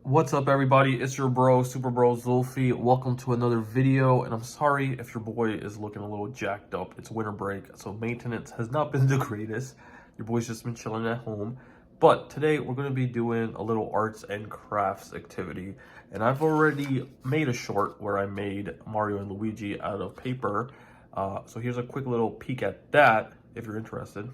What's up, everybody? It's your bro, Super Bro Zulfi. Welcome to another video, and I'm sorry if your boy is looking a little jacked up. It's winter break, so maintenance has not been the greatest. Your boy's just been chilling at home. But today we're going to be doing a little arts and crafts activity, and I've already made a short where I made Mario and Luigi out of paper. So here's a quick little peek at that if you're interested.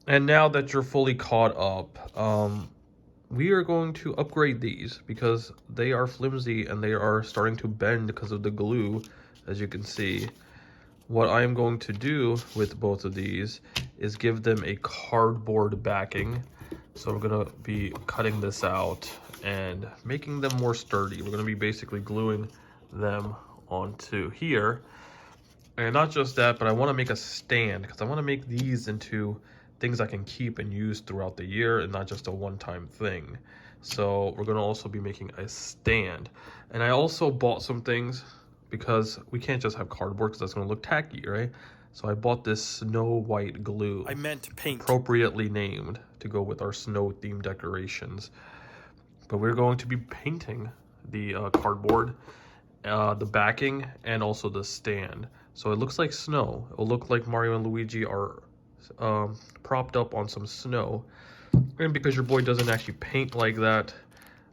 And now that you're fully caught up, we are going to upgrade these because they are flimsy and they are starting to bend because of the glue, as you can see. What I am going to do with both of these is give them a cardboard backing. So we're going to be cutting this out and making them more sturdy. We're going to be basically gluing them onto here. And not just that, but I want to make a stand because I want to make these into things I can keep and use throughout the year and not just a one-time thing. So we're going to also be making a stand. And I also bought some things because we can't just have cardboard because that's going to look tacky, right? So I bought this snow white glue. I meant paint. Appropriately named to go with our snow themed decorations. But we're going to be painting the cardboard, the backing, and also the stand. So it looks like snow. It will look like Mario and Luigi are propped up on some snow. And because your boy doesn't actually paint like that,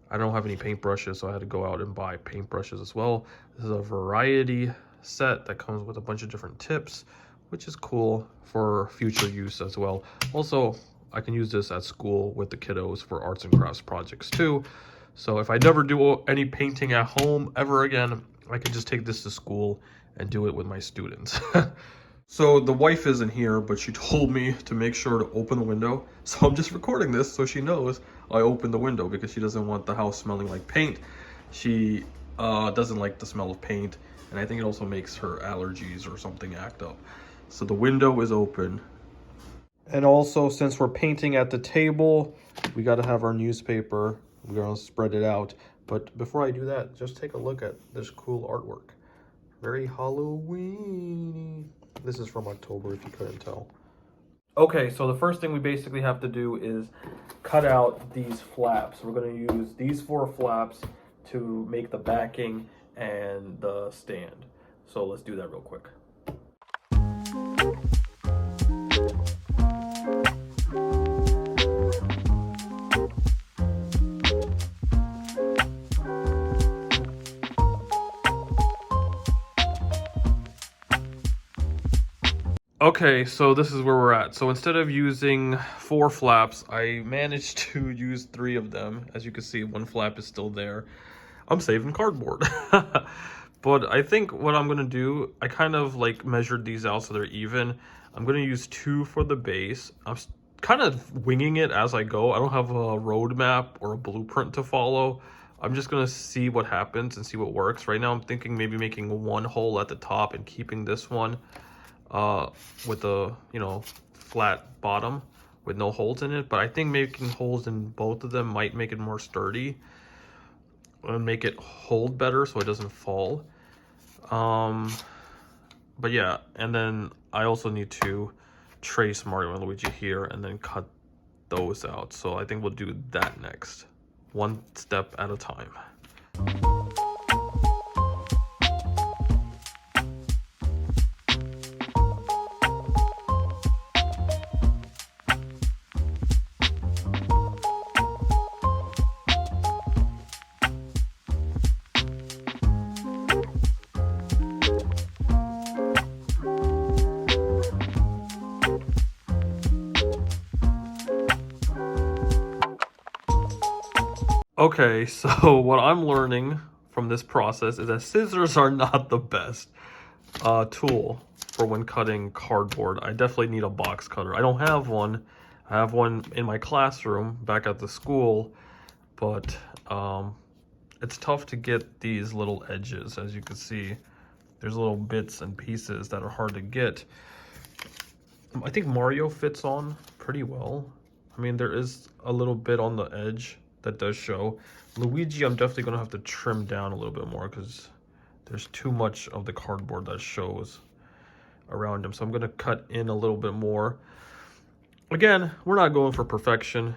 I don't have any paintbrushes, so I had to go out and buy paintbrushes as well. This is a variety set that comes with a bunch of different tips, which is cool for future use as well. Also, I can use this at school with the kiddos for arts and crafts projects too. So if I never do any painting at home ever again, I can just take this to school and do it with my students. So the wife isn't here, but she told me to make sure to open the window. So I'm just recording this so she knows I opened the window because she doesn't want the house smelling like paint. She doesn't like the smell of paint, and I think it also makes her allergies or something act up. So the window is open. And also, since we're painting at the table, we got to have our newspaper. We're going to spread it out. But before I do that, just take a look at this cool artwork. Very Halloween-y. This is from October, if you couldn't tell. Okay, so the first thing we basically have to do is cut out these flaps. We're going to use these 4 flaps to make the backing and the stand. So let's do that real quick. Okay, so this is where we're at. So instead of using 4 flaps, I managed to use 3 of them. As you can see, 1 flap is still there. I'm saving cardboard. But I think what I'm gonna do, I kind of like measured these out so they're even. I'm gonna use 2 for the base. I'm kind of winging it as I go. I don't have a roadmap or a blueprint to follow. I'm just gonna see what happens and see what works. Right now I'm thinking maybe making 1 hole at the top and keeping this one with a, flat bottom with no holes in it. But I think making holes in both of them might make it more sturdy and make it hold better so it doesn't fall. But yeah, and then I also need to trace Mario and Luigi here and then cut those out. So I think we'll do that next, 1 step at a time. Okay, so what I'm learning from this process is that scissors are not the best tool for when cutting cardboard. I definitely need a box cutter. I don't have one. I have one in my classroom back at the school, but it's tough to get these little edges. As you can see, there's little bits and pieces that are hard to get. I think Mario fits on pretty well. I mean, there is a little bit on the edge that does show. Luigi, I'm definitely going to have to trim down a little bit more because there's too much of the cardboard that shows around him. So I'm going to cut in a little bit more. Again, we're not going for perfection.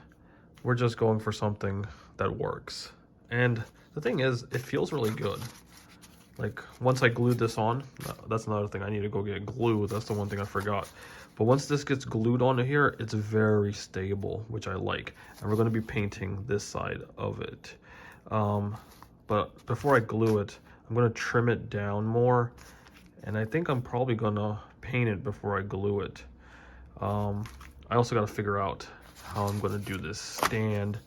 We're just going for something that works. And the thing is, it feels really good. Like, once I glued this on, that's another thing. I need to go get glue. That's the one thing I forgot. But once this gets glued onto here, it's very stable, which I like. And we're going to be painting this side of it. But before I glue it, I'm going to trim it down more. And I think I'm probably going to paint it before I glue it. I also got to figure out how I'm going to do this stand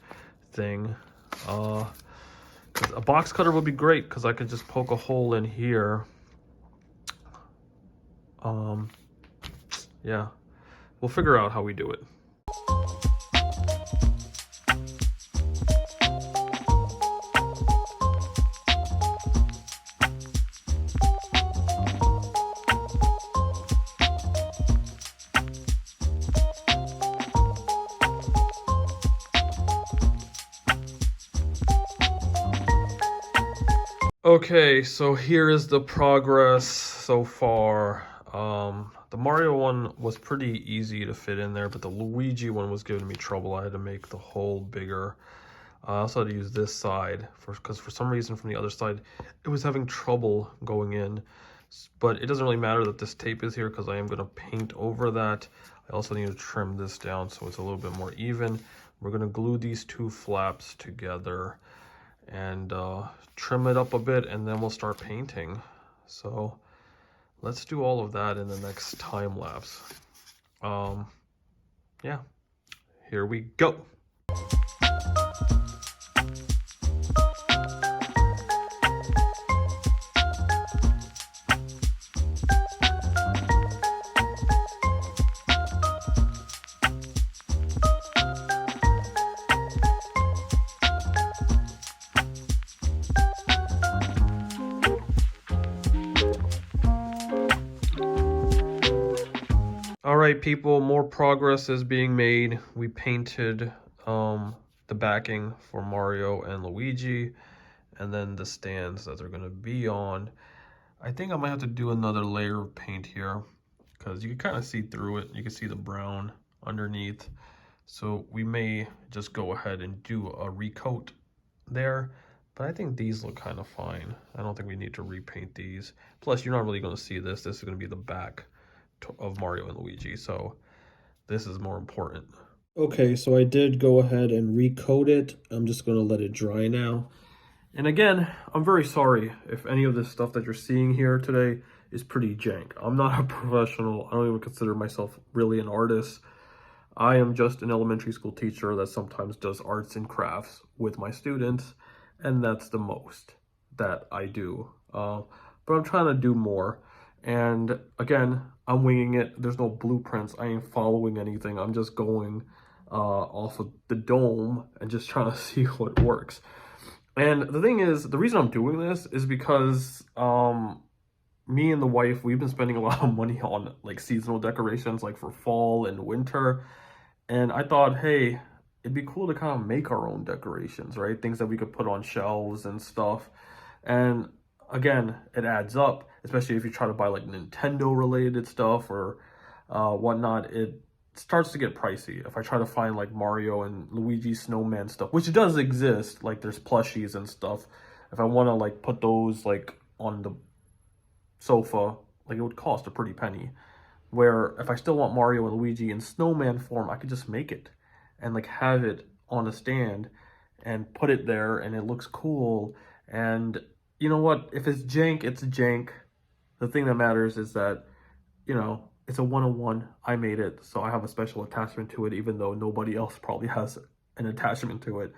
thing. A box cutter would be great because I could just poke a hole in here. Yeah, we'll figure out how we do it. Okay, so here is the progress so far. The Mario one was pretty easy to fit in there, but the Luigi one was giving me trouble. I had to make the hole bigger. I also had to use this side because for some reason from the other side, it was having trouble going in. But it doesn't really matter that this tape is here because I am going to paint over that. I also need to trim this down so it's a little bit more even. We're going to glue these two flaps together and trim it up a bit, and then we'll start painting. So let's do all of that in the next time lapse. Yeah, here we go. Alright people, more progress is being made. We painted the backing for Mario and Luigi, and then the stands that they're going to be on. I think I might have to do another layer of paint here because you can kind of see through it. You can see the brown underneath. So we may just go ahead and do a recoat there. But I think these look kind of fine. I don't think we need to repaint these. Plus, you're not really going to see this. This is going to be the back of Mario and Luigi, so this is more important. Okay, so I did go ahead and recoat it. I'm just going to let it dry now. And again, I'm very sorry if any of this stuff that you're seeing here today is pretty jank. I'm not a professional. I don't even consider myself really an artist. I am just an elementary school teacher that sometimes does arts and crafts with my students, and that's the most that I do. But I'm trying to do more. And again, I'm winging it. There's no blueprints. I ain't following anything. I'm just going off of the dome and just trying to see what works. And the thing is, the reason I'm doing this is because me and the wife, we've been spending a lot of money on like seasonal decorations, like for fall and winter. And I thought, hey, it'd be cool to kind of make our own decorations, right? Things that we could put on shelves and stuff. And again, it adds up, especially if you try to buy like Nintendo related stuff or whatnot. It starts to get pricey. If I try to find like Mario and Luigi Snowman stuff, which does exist, like there's plushies and stuff. If I want to like put those like on the sofa, like it would cost a pretty penny. Where if I still want Mario and Luigi in Snowman form, I could just make it and like have it on a stand and put it there, and it looks cool. And you know what? If it's jank, it's jank. The thing that matters is that, you know, it's a one-on-one. I made it, so I have a special attachment to it, even though nobody else probably has an attachment to it.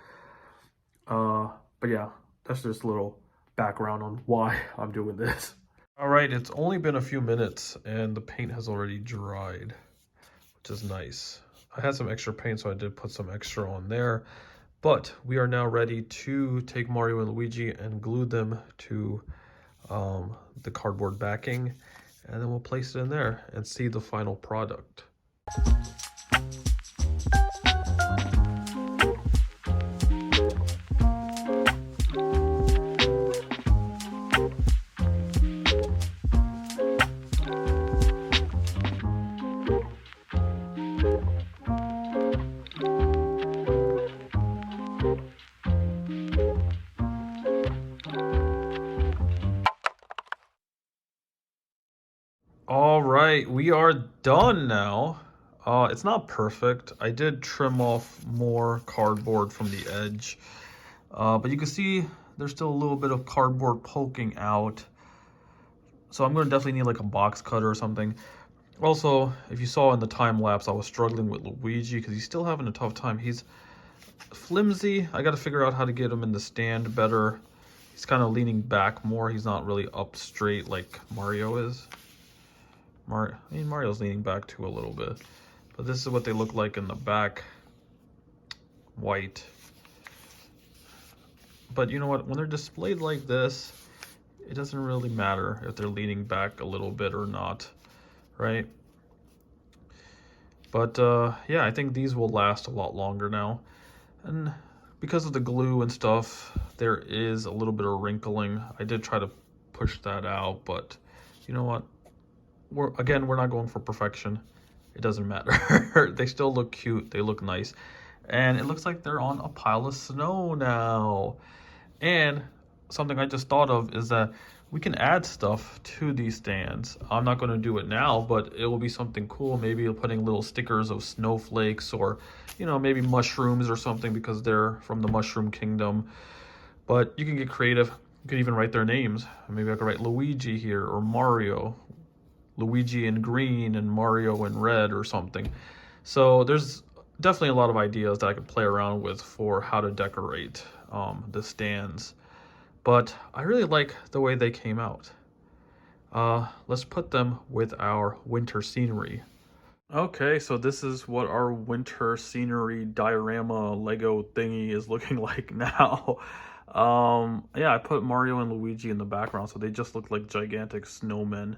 But yeah, that's just a little background on why I'm doing this. All right, it's only been a few minutes and the paint has already dried, which is nice. I had some extra paint, so I did put some extra on there. But we are now ready to take Mario and Luigi and glue them to the cardboard backing, and then we'll place it in there and see the final product. All right, we are done now. It's not perfect. I did trim off more cardboard from the edge, but you can see there's still a little bit of cardboard poking out. So I'm going to definitely need like a box cutter or something. Also, if you saw in the time lapse, I was struggling with Luigi because he's still having a tough time. He's flimsy. I got to figure out how to get him in the stand better. He's kind of leaning back more. He's not really up straight like Mario is. Mario's leaning back too a little bit. But this is what they look like in the back. White. But you know what? When they're displayed like this, it doesn't really matter if they're leaning back a little bit or not, right? But yeah, I think these will last a lot longer now. And because of the glue and stuff, there is a little bit of wrinkling. I did try to push that out, but you know what? We're not going for perfection. It doesn't matter. They still look cute. They look nice. And it looks like they're on a pile of snow now. And something I just thought of is that we can add stuff to these stands. I'm not going to do it now, but it will be something cool. Maybe putting little stickers of snowflakes, or, you know, maybe mushrooms or something because they're from the Mushroom Kingdom. But you can get creative. You could even write their names. Maybe I could write Luigi here, or Mario. Luigi in green and Mario in red or something. So there's definitely a lot of ideas that I could play around with for how to decorate the stands. But I really like the way they came out. Let's put them with our winter scenery. Okay, so this is what our winter scenery diorama Lego thingy is looking like now. Yeah, I put Mario and Luigi in the background, so they just look like gigantic snowmen.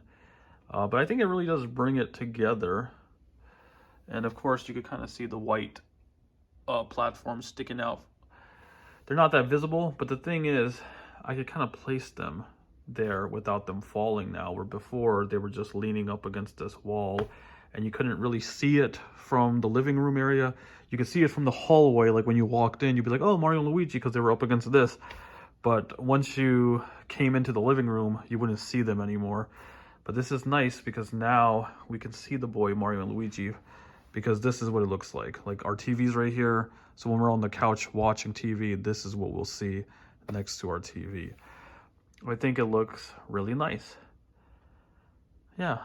But I think it really does bring it together. And of course, you could kind of see the white platforms sticking out. They're not that visible, but the thing is, I could kind of place them there without them falling now, where before they were just leaning up against this wall and you couldn't really see it from the living room area. You could see it from the hallway, like when you walked in, you'd be like, oh, Mario and Luigi, because they were up against this. But once you came into the living room, you wouldn't see them anymore. But this is nice because now we can see the boy Mario and Luigi, because this is what it looks like. Like our TV's right here. So when we're on the couch watching TV, this is what we'll see next to our TV. I think it looks really nice. Yeah.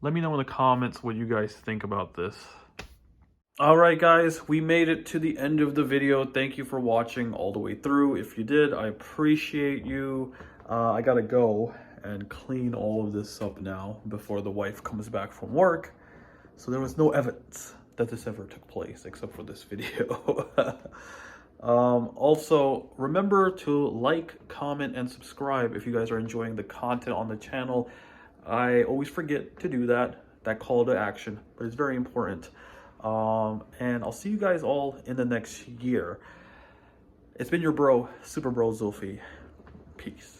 Let me know in the comments what you guys think about this. All right, guys, we made it to the end of the video. Thank you for watching all the way through. If you did, I appreciate you. I gotta go and clean all of this up now before the wife comes back from work. So there was no evidence that this ever took place except for this video. Also, remember to like, comment, and subscribe if you guys are enjoying the content on the channel. I always forget to do that call to action, but it's very important. And I'll see you guys all in the next year. It's been your bro, Super Bro Zulfi. Peace.